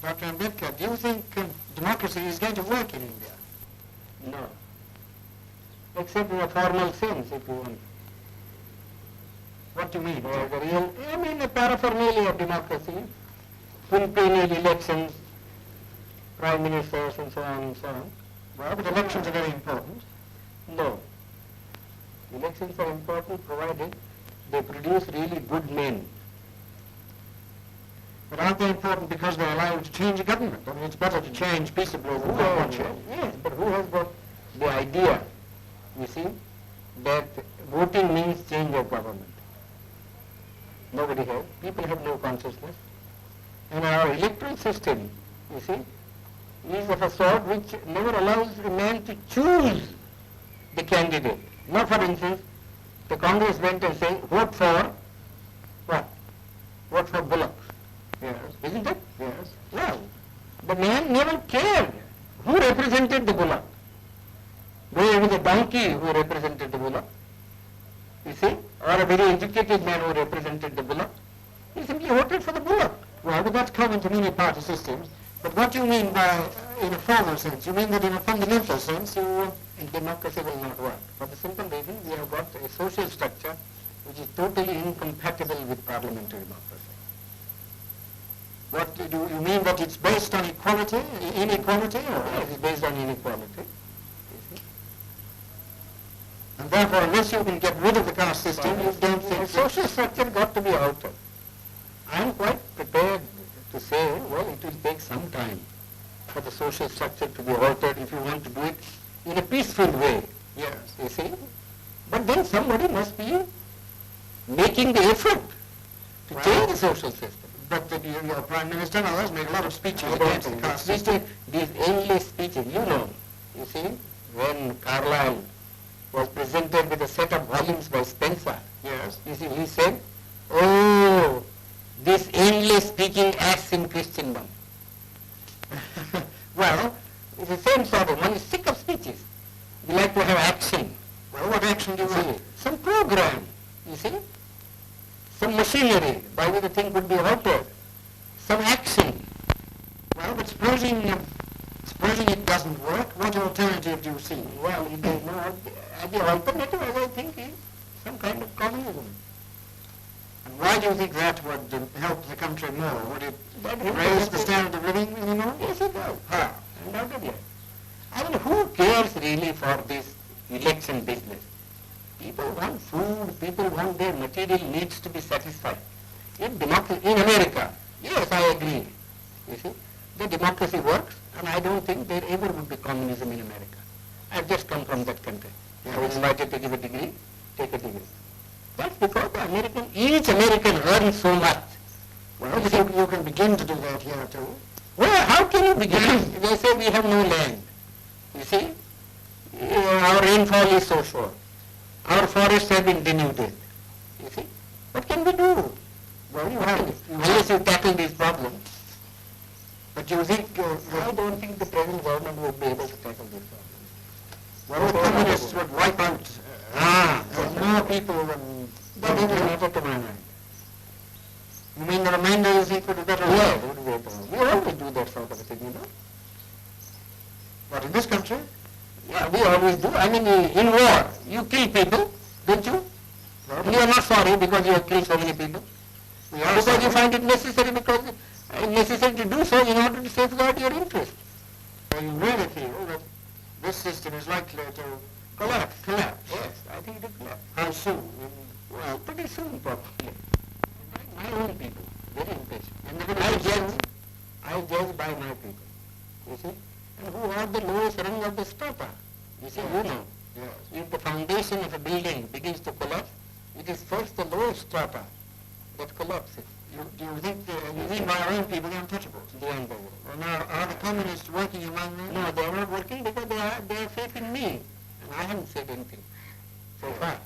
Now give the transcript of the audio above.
Dr. Ambedkar, do you think democracy is going to work in India? No. Except in a formal sense, if you want. What do you mean? The real, I mean the paraphernalia of democracy, quinquennial elections, prime ministers and so on and so on. Well, but elections are very important. No. Elections are important provided they produce really good men. But aren't they important because they allow you to change a government? I mean, it's better to change peaceably than not one change. Yes, but who has got the idea, you see, that voting means change of government? Nobody has. People have no consciousness. And our electoral system, you see, is of a sort which never allows a man to choose the candidate. Now, for instance, the Congress went and said, vote for what? Vote for Bullock. Yes. Isn't it? Yes. Well, the man never cared who represented the Bullock. Though it was a donkey who represented the Bullock, you see, or a very educated man who represented the Bullock, he simply voted for the Bullock. Well, but that's common to many party systems. But what do you mean by, in a formal sense? You mean that in a fundamental sense, And democracy will not work. For the simple reason, we have got a social structure which is totally incompatible with parliamentary democracy. What do you mean, that it's based on equality, inequality, or? It is based on inequality. And therefore, unless you can get rid of the caste system, you don't think The social structure got to be altered. I am quite prepared to say, well, it will take some time for the social structure to be altered if you want to do it in a peaceful way. Yes. You see? But then somebody must be making the effort to change the social system. But your Prime Minister and others make a lot of speeches I against don't the think caste these, system. these endless speeches, you know, you see, when Carlyle was presented with a set of volumes by Spencer, Yes. you see, he said, oh, this endless speaking acts in Christendom. Well, It's the same sort of, one is sick of speeches. We like to have action. what action do you You want? see, some program, you see, some machinery by which the thing could be altered, some action. Well, but supposing it doesn't work, what alternative do you see? Well, if there is no, the alternative, as I think, is some kind of communism. And why do you think that would help the country more? Would it That will raise help the it. standard of living anymore? Yes, it does. How? Undoubtedly. I mean, who cares really for this election business? People want food, people want their material needs to be satisfied. If democracy, in America, yes, I agree. You see, the democracy works, and I don't think there ever would be communism in America. I've just come from that country. I was invited to give a degree, take a degree. That's because each American earns so much. Well, you can begin to do that here too. Well, how can you begin? They say we have no land. You see, our rainfall is so short. Our forests have been denuded. You see, what can we do? Well, Unless you tackle these problems. But do you think I don't think the present government would be able to tackle these problems. well, the communists would wipe out more people than That doesn't matter to my mind. You mean the remainder you think would be better? Yes, would be better. We always do that sort of a thing, you know. But in this country? Yeah, we always do. I mean, in war, you kill people, don't you? Well, You are not sorry because you have killed so many people. we are Because sorry. you find it necessary because necessary to do so in order to safeguard your interest. So you really feel that this system is likely to Collapse. Yes, I think it will collapse. how soon? Well, pretty soon probably. My own people, very impatient. And I judge by my people, you see. And who are the lowest rung of the strata? You see, you know. Yes. If the foundation of a building begins to collapse, it is first the lowest strata that collapses. Do you think you mean by our own people, the untouchables? The unbelievable. Well, now, are the communists working among them? No, they are not working because they have faith in me. And I haven't said anything so far.